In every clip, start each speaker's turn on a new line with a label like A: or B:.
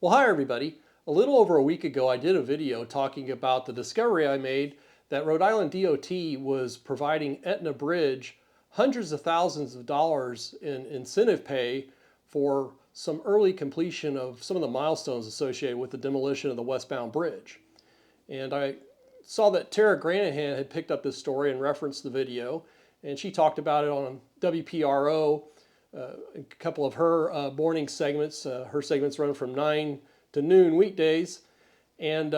A: Well, hi everybody. A little over a week ago, I did a video talking about the discovery I made that Rhode Island DOT was providing Aetna Bridge hundreds of thousands of dollars in incentive pay for some early completion of some of the milestones associated with the demolition of the Westbound Bridge. And I saw that Tara Granahan had picked up this story and referenced the video, and she talked about it on WPRO. A couple of her morning segments. Her segments run from 9 to noon weekdays. And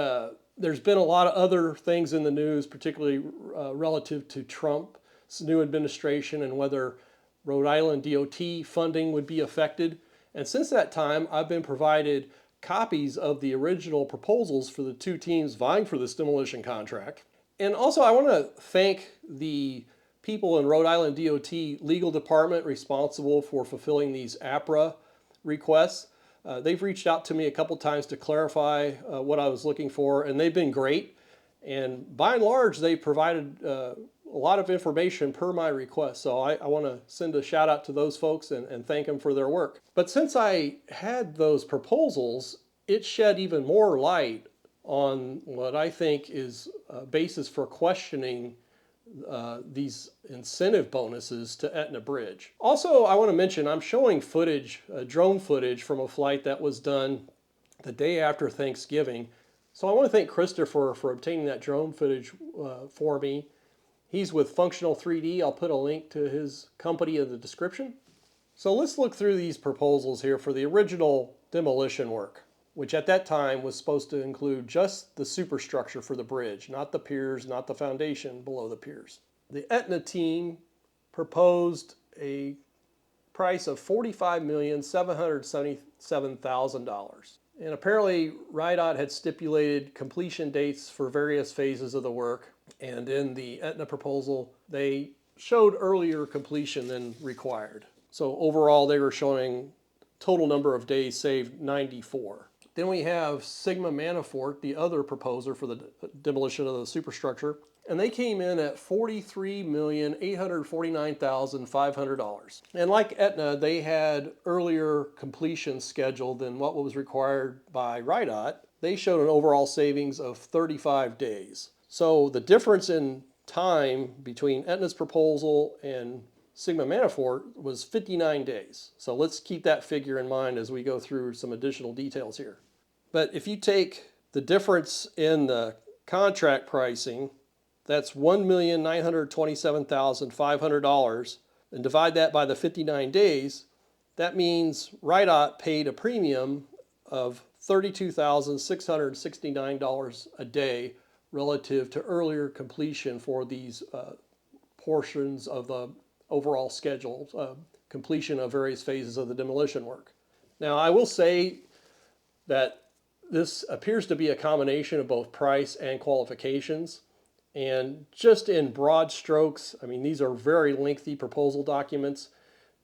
A: there's been a lot of other things in the news, particularly relative to Trump's new administration and whether Rhode Island DOT funding would be affected. And since that time, I've been provided copies of the original proposals for the two teams vying for this demolition contract. And also, I want to thank the people in Rhode Island DOT legal department responsible for fulfilling these APRA requests. They've reached out to me a couple times to clarify what I was looking for, and they've been great. And by and large, they provided a lot of information per my request. So I want to send a shout out to those folks and thank them for their work. But since I had those proposals, it shed even more light on what I think is a basis for questioning these incentive bonuses to Aetna Bridge. Also, I want to mention I'm showing footage, drone footage from a flight that was done the day after Thanksgiving. So I want to thank Christopher for obtaining that drone footage for me. He's with Functional 3D. I'll put a link to his company in the description. So let's look through these proposals here for the original demolition work, which at that time was supposed to include just the superstructure for the bridge, not the piers, not the foundation below the piers. The Aetna team proposed a price of $45,777,000. And apparently RiDOT had stipulated completion dates for various phases of the work. And in the Aetna proposal, they showed earlier completion than required. So overall, they were showing total number of days saved 94. Then we have Sigma-Manafort, the other proposer for the demolition of the superstructure, and they came in at $43,849,500. And like Aetna, they had earlier completion scheduled than what was required by RiDOT. They showed an overall savings of 35 days. So the difference in time between Aetna's proposal and Sigma-Manafort was 59 days. So let's keep that figure in mind as we go through some additional details here. But if you take the difference in the contract pricing, that's $1,927,500, and divide that by the 59 days, that means RiDOT paid a premium of $32,669 a day relative to earlier completion for these portions of the overall schedule, completion of various phases of the demolition work. Now, I will say that this appears to be a combination of both price and qualifications. And just in broad strokes, I mean, these are very lengthy proposal documents.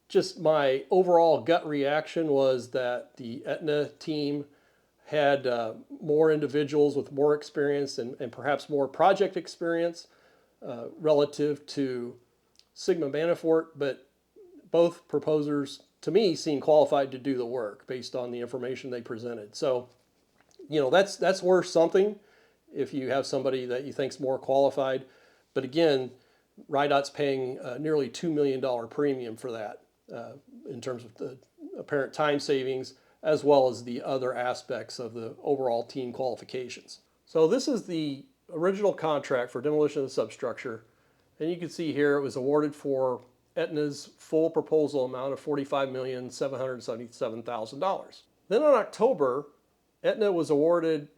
A: Just my overall gut reaction was that the Aetna team had more individuals with more experience and perhaps more project experience relative to Sigma-Manafort, but both proposers, to me, seem qualified to do the work based on the information they presented. So, you know, that's worth something if you have somebody that you think's more qualified. But again, RiDOT's paying nearly $2 million premium for that in terms of the apparent time savings, as well as the other aspects of the overall team qualifications. So this is the original contract for demolition of the substructure. And you can see here it was awarded for Aetna's full proposal amount of $45,777,000. Then in October, Aetna was awarded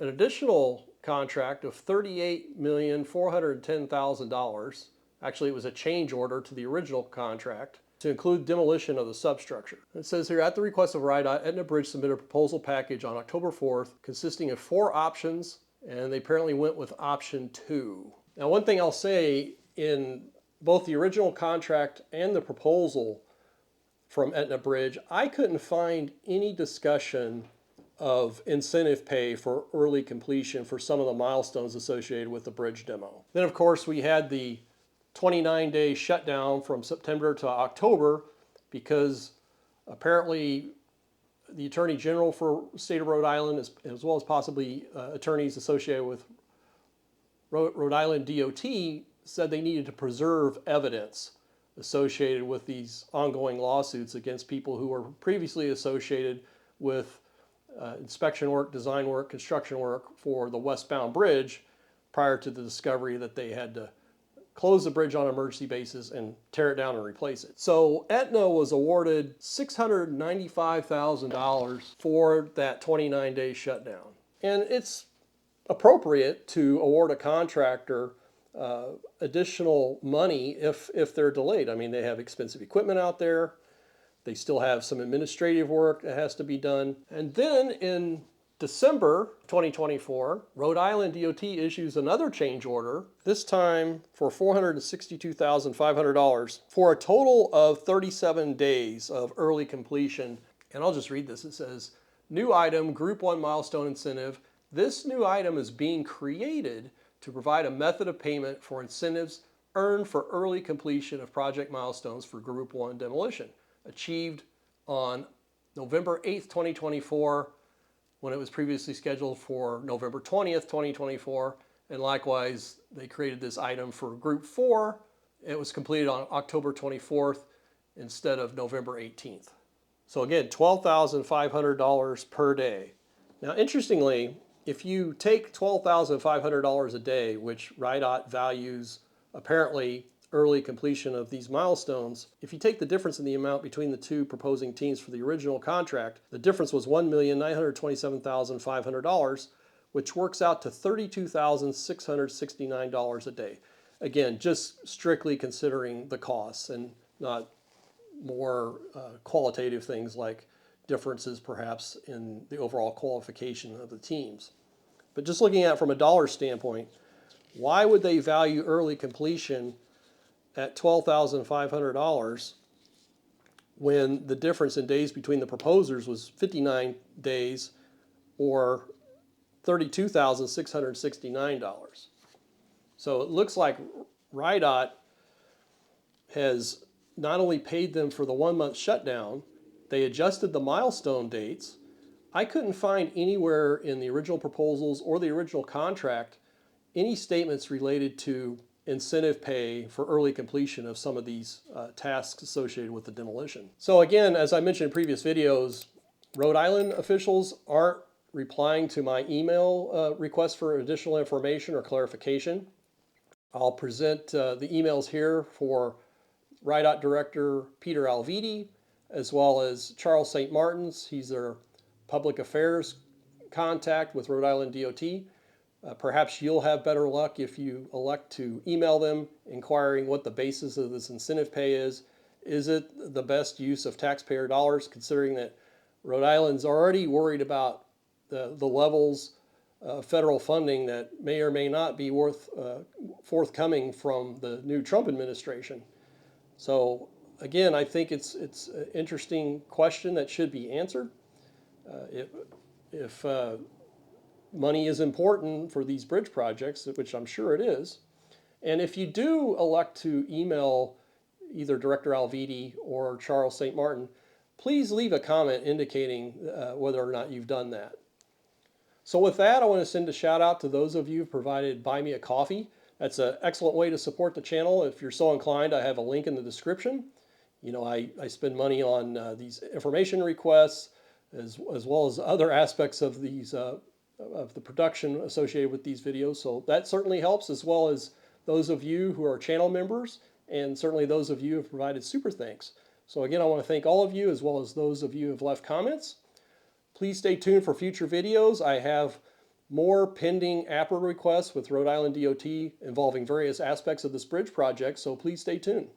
A: an additional contract of $38,410,000. Actually, it was a change order to the original contract to include demolition of the substructure. It says here, at the request of RiDOT, Aetna Bridge submitted a proposal package on October 4th consisting of 4 options, and they apparently went with option 2. Now, one thing I'll say, in both the original contract and the proposal from Aetna Bridge, I couldn't find any discussion of incentive pay for early completion for some of the milestones associated with the bridge demo. Then, of course, we had the 29-day shutdown from September to October because apparently the Attorney General for the state of Rhode Island, as well as possibly attorneys associated with Rhode Island DOT, said they needed to preserve evidence associated with these ongoing lawsuits against people who were previously associated with inspection work, design work, construction work for the Westbound Bridge prior to the discovery that they had to close the bridge on an emergency basis and tear it down and replace it. So Aetna was awarded $695,000 for that 29-day shutdown. And it's appropriate to award a contractor additional money if they're delayed. I mean, they have expensive equipment out there. They still have some administrative work that has to be done. And then in December 2024, Rhode Island DOT issues another change order, this time for $462,500 for a total of 37 days of early completion. And I'll just read this. It says, new item, Group 1 milestone incentive. This new item is being created to provide a method of payment for incentives earned for early completion of project milestones for Group 1 demolition, achieved on November 8th, 2024, when it was previously scheduled for November 20th, 2024. And likewise, they created this item for Group 4. It was completed on October 24th instead of November 18th. So again, $12,500 per day. Now, interestingly, if you take $12,500 a day, which RiDOT values apparently early completion of these milestones, if you take the difference in the amount between the two proposing teams for the original contract, the difference was $1,927,500, which works out to $32,669 a day. Again, just strictly considering the costs and not more qualitative things like differences perhaps in the overall qualification of the teams. But just looking at it from a dollar standpoint, why would they value early completion at $12,500 when the difference in days between the proposers was 59 days or $32,669? So it looks like RiDOT has not only paid them for the 1 month shutdown, they adjusted the milestone dates. I couldn't find anywhere in the original proposals or the original contract any statements related to incentive pay for early completion of some of these tasks associated with the demolition. So again, as I mentioned in previous videos, Rhode Island officials aren't replying to my email request for additional information or clarification. I'll present the emails here for RiDOT Director Peter Alviti, as well as Charles St. Martin's. He's their public affairs contact with Rhode Island DOT. Perhaps you'll have better luck if you elect to email them inquiring what the basis of this incentive pay is. Is it the best use of taxpayer dollars, considering that Rhode Island's already worried about the levels of federal funding that may or may not be forthcoming from the new Trump administration? So again, I think it's an interesting question that should be answered. If money is important for these bridge projects, which I'm sure it is, and if you do elect to email either Director Alviti or Charles St. Martin, please leave a comment indicating whether or not you've done that. So with that, I want to send a shout out to those of you who provided Buy Me a Coffee. That's an excellent way to support the channel. If you're so inclined, I have a link in the description. You know, I spend money on these information requests as well as other aspects of these of the production associated with these videos. So that certainly helps, as well as those of you who are channel members, and certainly those of you who have provided super thanks. So again, I want to thank all of you, as well as those of you who have left comments. Please stay tuned for future videos. I have more pending APRA requests with Rhode Island DOT involving various aspects of this bridge project, so please stay tuned.